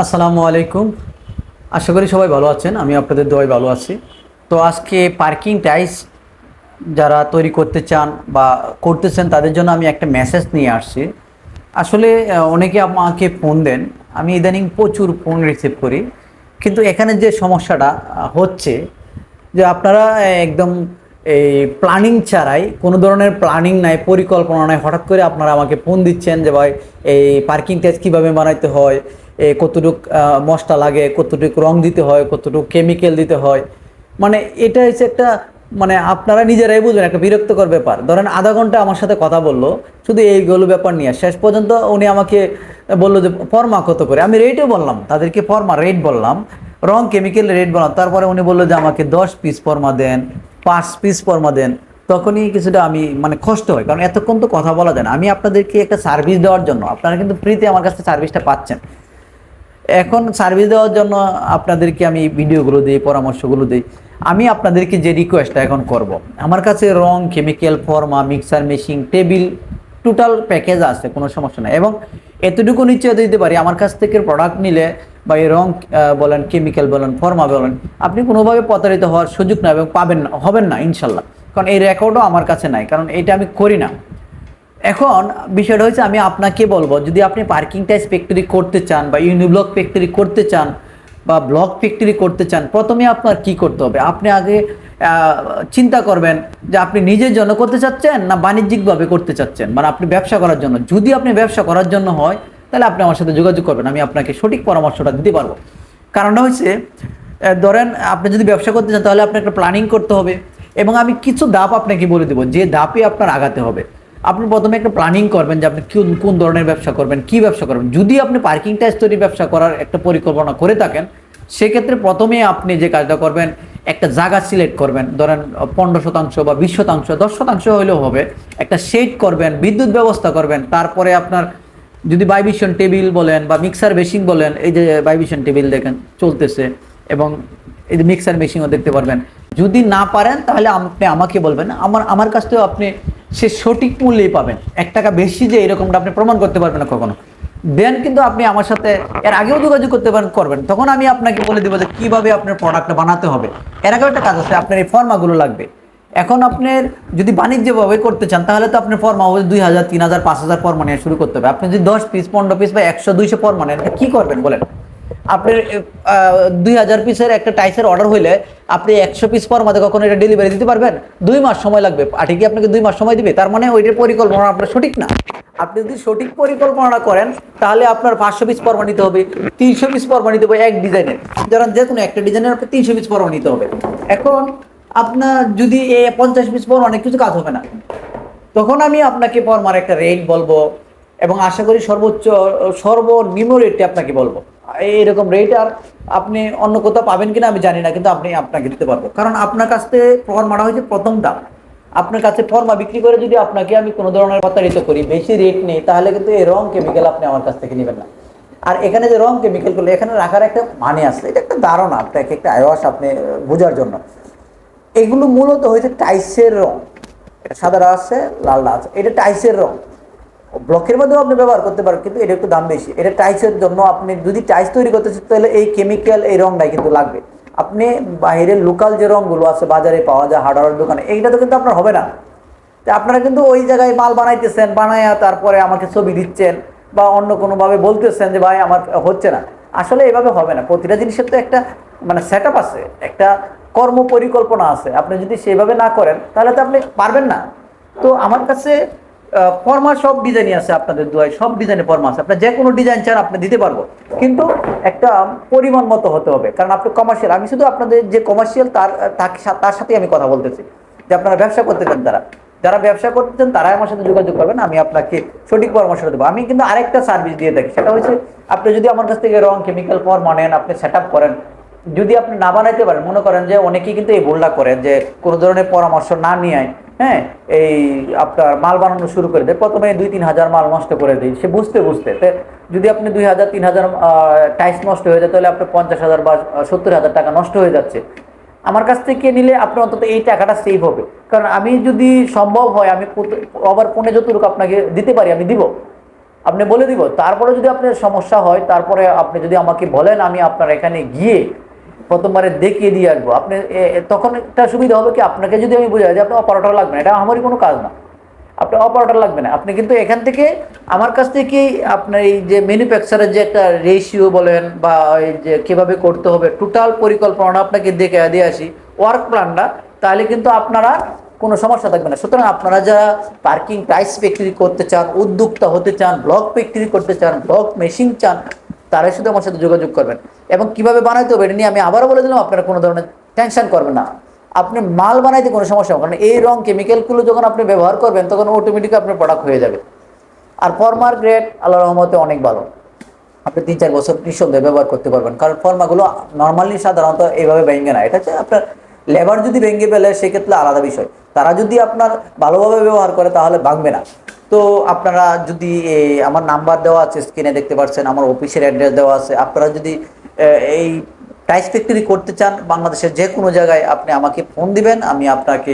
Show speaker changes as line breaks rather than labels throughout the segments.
আসসালামু আলাইকুম। আশা করি সবাই ভালো আছেন। আমি আপনাদের দোয়ায় ভালো আছি। তো আজকে পার্কিং টাইলস যারা তৈরি করতে চান বা করতেছেন তাদের জন্য আমি একটা মেসেজ নিয়ে আসছি। আসলে অনেকে আমাকে ফোন দেন। আমি ইদানিং প্রচুর ফোন রিসিভ করি। কিন্তু এখানে যে সমস্যাটা হচ্ছে যে আপনারা একদম এই প্ল্যানিং ছাড়াই, কোনো ধরনের প্ল্যানিং নাই, পরিকল্পনা নাই, হঠাৎ করে আপনারা আমাকে ফোন দিচ্ছেন যে ভাই এই পার্কিং টাইলস কীভাবে বানাইতে হয়, কতটুক মশলা লাগে, কতটুকু রং দিতে হয়, কতটুকু কেমিক্যাল দিতে হয়। মানে এটা হচ্ছে একটা, মানে আপনারা নিজেরাই বুঝবেন, একটা বিরক্তকর ব্যাপার। ধরেন আধা ঘন্টা আমার সাথে কথা বললো শুধু এইগুলো ব্যাপার নিয়ে, শেষ পর্যন্ত উনি আমাকে বললো যে ফর্মা কত করে। আমি রেটও বললাম তাদেরকে, ফর্মা রেট বললাম, রং কেমিক্যাল রেট বললাম। তারপরে উনি বললো যে আমাকে 10 পিস ফর্মা দেন, 5 পিস ফর্মা দেন। তখনই কিছুটা আমি মানে কষ্ট হয়, কারণ এতক্ষণ তো কথা বলা যায় না। আমি আপনাদেরকে একটা সার্ভিস দেওয়ার জন্য, আপনারা কিন্তু ফ্রিতে আমার কাছে সার্ভিসটা পাচ্ছেন। এখন সার্ভিস দেওয়ার জন্য আপনাদেরকে আমি ভিডিওগুলো দিই, পরামর্শগুলো দিই। আমি আপনাদেরকে যে রিকোয়েস্টটা এখন করব, আমার কাছে রং, কেমিক্যাল, ফর্মা, mixer machine, table, total package আছে, কোনো সমস্যা নেই। এবং এতটুকু নিশ্চয় দিতে পারি, আমার কাছ থেকে প্রোডাক্ট নিলে বা এই রং বলেন, কেমিক্যাল বলেন, ফর্মা বলেন, আপনি কোনোভাবে প্রতারিত হওয়ার সুযোগ না এবং পাবেন না, হবেন না ইনশাল্লাহ। কারণ এই রেকর্ডও আমার কাছে নাই, কারণ এটা আমি করি না। এখন বিষয়টা হচ্ছে, আমি আপনাকে বলবো, যদি আপনি পার্কিং টাইলস ফ্যাক্টরি করতে চান বা ইউনিব্লক ফ্যাক্টরি করতে চান বা ব্লক ফ্যাক্টরি করতে চান, প্রথমে আপনার কি করতে হবে? আপনি আগে চিন্তা করবেন যে আপনি নিজের জন্য করতে চাচ্ছেন না বাণিজ্যিকভাবে করতে চাচ্ছেন, মানে আপনি ব্যবসা করার জন্য। যদি আপনি ব্যবসা করার জন্য হয়, তাহলে আপনি আমার সাথে যোগাযোগ করবেন, আমি আপনাকে সঠিক পরামর্শটা দিতে পারবো। কারণটা হচ্ছে, ধরেন আপনি যদি ব্যবসা করতে চান, তাহলে আপনার একটা প্ল্যানিং করতে হবে। এবং আমি কিছু ধাপ আপনাকে বলে দেবো, যে ধাপে আপনার আগাতে হবে। আপনি প্রথমে একটা প্ল্যানিং করবেন যে আপনি কোন কোন ধরনের ব্যবসা করবেন, কি ব্যবসা করবেন। যদি আপনি পার্কিং টাইলস তৈরি ব্যবসা করার একটা পরিকল্পনা করে থাকেন, সেক্ষেত্রে প্রথমে আপনি যে কাজটা করবেন, একটা জায়গা সিলেক্ট করবেন। ধরেন 15% বা 20%, 10% হলেও হবে। একটা শেড করবেন, বিদ্যুৎ ব্যবস্থা করবেন। তারপরে আপনার যদি বাইবিশন টেবিল বলেন বা মিক্সার মেশিন বলেন, এই যে বাইবিশন টেবিল দেখেন চলতেছে, এবং এই যে মিক্সার মেশিনও দেখতে পারবেন। যদি না পারেন তাহলে আপনি আমাকে বলবেন, আমার কাছ থেকেও আপনি সে সঠিক মূল্যেই পাবেন। 1 টাকা বেশি যে এরকমটা আপনি প্রমাণ করতে পারবেন না কখনো। দেন কিন্তু আপনি আমার সাথে এর আগেও যোগাযোগ করতে পারেন, করবেন, তখন আমি আপনাকে বলে দেবো যে কীভাবে আপনার প্রোডাক্টটা বানাতে হবে। এর আগেও একটা কাজ আছে, আপনার এই ফর্মাগুলো লাগবে। এখন আপনার যদি বাণিজ্যভাবে করতে চান, তাহলে তো আপনার ফর্মা 2000, 3000, 5000 ফর্মা নিয়ে শুরু করতে হবে। আপনি যদি 10 পিস, 15 পিস বা 100, 200 ফর্মা নেন, কী করবেন বলেন? আপনার 2000 পিসের একটা টাইসের অর্ডার হইলে আপনি 100 পিস ফর্মাতে কখনো এটা ডেলিভারি দিতে পারবেন? 2 মাস সময় লাগবে। আটি কি আপনাকে 2 মাস সময় দিবে? তার মানে ওইটার পরিকল্পনা আপনার সঠিক না। আপনি যদি সঠিক পরিকল্পনা করেন, তাহলে আপনার 500 পিস ফর্মা নিতে হবে, 300 পিস ফর্মা নিতে হবে এক ডিজাইনের। ধরেন যে কোনো একটা ডিজাইনের আপনি 300 পিস ফর্মা নিতে হবে। এখন আপনার যদি 50 পিস ফর্মা, অনেক কিছু কাজ হবে না। তখন আমি আপনাকে ফর্মার একটা রেট বলবো, এবং আশা করি সর্বনিম্ন রেটটি আপনাকে বলবো। এইরকম রেট আর আপনি অন্য কোথাও পাবেন কিনা আমি জানি না, কিন্তু আপনাকে দিতে পারবো। কারণ আপনার কাছ থেকে ফর্মাটা হচ্ছে প্রথম দাম। আপনার কাছে ফর্মা বিক্রি করে যদি আপনাকে আমি কোনো ধরনের প্রতারিত করি, বেশি রেট নেই, তাহলে কিন্তু এই রং কেমিক্যাল আপনি আমার কাছ থেকে নেবেন না। আর এখানে যে রং কেমিক্যালগুলো এখানে রাখার একটা মানে আছে, এটা একটা ধারণা আপনাকে, একটা আয়াস আপনি বোঝার জন্য। এগুলো মূলত হয়েছে টাইসের রং। এটা সাদাটা আছে, লালটা আছে, এটা টাইসের রং। ব্লকের মধ্যেও আপনি ব্যবহার করতে পারেন, কিন্তু এটা একটু দাম বেশি। এটা টাইসের জন্য, আপনি যদি টাইস তৈরি করতে চান, তাহলে এই কেমিক্যাল, এই রংটাই কিন্তু লাগবে। আপনি বাইরের লোকাল যে রংগুলো আছে বাজারে পাওয়া যায় হার্ডওয়্যার দোকানে, এইটা তো কিন্তু আপনার হবে না। তো আপনারা কিন্তু ওই জায়গায় মাল বানাইতেছেন, বানায়া তারপরে আমাকে ছবি দিচ্ছেন বা অন্য কোনোভাবে বলতেছেন যে ভাই আমার হচ্ছে না। আসলে এভাবে হবে না। প্রতিটা জিনিসের তো একটা মানে সেট আপ আছে, একটা কর্ম পরিকল্পনা আছে। আপনি যদি সেভাবে না করেন, তাহলে তো আপনি পারবেন না। তো আমার কাছে ফর্মা সব ডিজাইনই আছে, আপনাদের দোয়ায় সব ডিজাইনের ফর্মা আছে। আপনার যে কোনো ডিজাইন চান আপনি দিতে পারবো, কিন্তু একটা পরিমাণ মতো হতে হবে। কারণ আপনি কমার্শিয়াল, আমি শুধু আপনাদের যে কমার্শিয়াল তার সাথেই আমি কথা বলতেছি, যে আপনারা ব্যবসা করতে চান, যারা ব্যবসা করতে চান তারাই আমার সাথে যোগাযোগ করবেন, আমি আপনাকে সঠিক পরামর্শ দেবো। আমি কিন্তু আরেকটা সার্ভিস দিয়ে থাকি, সেটা হচ্ছে আপনি যদি আমার কাছ থেকে রং কেমিক্যাল ফর্মা নেন, আপনি সেট আপ করেন, যদি আপনি না বানাইতে পারেন, মনে করেন যে অনেকেই কিন্তু এই ভুলটা করে যে কোনো ধরনের পরামর্শ না নিয়ে, হ্যাঁ, এই আপনার মাল বানানো শুরু করে দেয়। প্রথমে 2-3 হাজার মাল নষ্ট করে দিই, সে বুঝতে বুঝতে। যদি আপনি 2000-3000 টাইস নষ্ট হয়ে যায়, তাহলে আপনার 50,000 বা 70,000 টাকা নষ্ট হয়ে যাচ্ছে। আমার কাছ থেকে নিলে আপনি অন্তত এই টাকাটা সেভ হবে। কারণ আমি যদি সম্ভব হয়, আমি আবার পণে যতটুকু আপনাকে দিতে পারি আমি দিব। আপনি বলে দিব। তারপরে যদি আপনার সমস্যা হয়, তারপরে আপনি যদি আমাকে বলেন, আমি আপনার এখানে গিয়ে প্রথমবারে দেখিয়ে দিয়ে আসবো। আপনি তখন একটা সুবিধা হবে কি, আপনাকে যদি আমি বুঝাই যে আপনার অপারেটর লাগবে না, এটা আমারই কোনো কাজ না, আপনার অপারেটর লাগবে না। আপনি কিন্তু এখান থেকে আমার কাছ থেকেই আপনার এই যে ম্যানুফ্যাকচারের যে একটা রেশিও বলেন বা এই যে কীভাবে করতে হবে টোটাল পরিকল্পনা আপনাকে দেখে দিয়ে আসি, ওয়ার্ক প্ল্যানটা, তাহলে কিন্তু আপনারা কোনো সমস্যা থাকবে না। সুতরাং আপনারা যারা পার্কিং টাইলস ফ্যাক্টরি করতে চান, উদ্যোক্তা হতে চান, ব্লক ফ্যাক্টরি করতে চান, ব্লক মেশিন চান, তারাই শুধু আমার সাথে যোগাযোগ করবেন। এবং কিভাবে বানাইতে হবে এটা নিয়ে আমি আবারও বলে দিলাম, আপনারা কোনো ধরনের টেনশন করবেন না। আপনি মাল বানাইতে কোনো সমস্যা হবে, কারণ এই রং কেমিক্যালগুলো যখন আপনি ব্যবহার করবেন তখন অটোমেটিক আপনার প্রোডাক্ট হয়ে যাবে। আর ফর্মার গ্রেড আল্লাহর রহমতে অনেক ভালো, আপনি 3-4 বছর নিঃসন্দেহে ব্যবহার করতে পারবেন। কারণ ফর্মাগুলো নর্মালি সাধারণত এইভাবে ভেঙে না, এটা হচ্ছে আপনার লেবার যদি ভেঙে ফেলে সেক্ষেত্রে আলাদা বিষয়, তারা যদি আপনার ভালোভাবে ব্যবহার করে তাহলে ভাঙবে না। তো আপনারা যদি আমার নাম্বার দেওয়া আছে স্ক্রিনে দেখতে পাচ্ছেন, আমার অফিসের অ্যাড্রেস দেওয়া আছে, আপনারা যদি এই টাইলস ফ্যাক্টরি করতে চান বাংলাদেশের যে কোনো জায়গায়, আপনি আমাকে ফোন দিবেন, আমি আপনাকে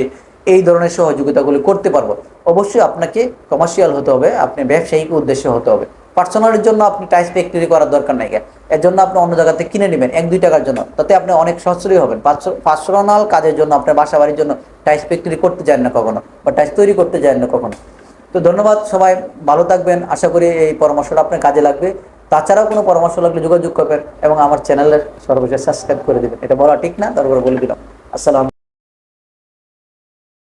এই ধরনের সহযোগিতাগুলি করতে পারবো। অবশ্যই আপনাকে কমার্শিয়াল হতে হবে, আপনি ব্যবসায়িক উদ্দেশ্যে হতে হবে। পার্সোনালের জন্য আপনি টাইলস ফ্যাক্টরি করার দরকার নাই, এর জন্য আপনি অন্য জায়গা থেকে কিনে নেবেন 1-2 টাকার জন্য, তাতে আপনি অনেক সাশ্রয়ী হবেন। পার্সোনাল কাজের জন্য, আপনার বাসা বাড়ির জন্য টাইলস ফ্যাক্টরি করতে যান না কখনো, বা টাইলস তৈরি করতে যান না কখনো। তো ধন্যবাদ, সবাই ভালো থাকবেন। আশা করি এই পরামর্শটা আপনার কাজে লাগবে। তাছাড়াও কোনো পরামর্শ লাগলে যোগাযোগ করবেন এবং আমার চ্যানেলের সর্বশেষ সাবস্ক্রাইব করে দেবেন। এটা বলা ঠিক না, তারপরে বলে দিলাম। আসসালাম।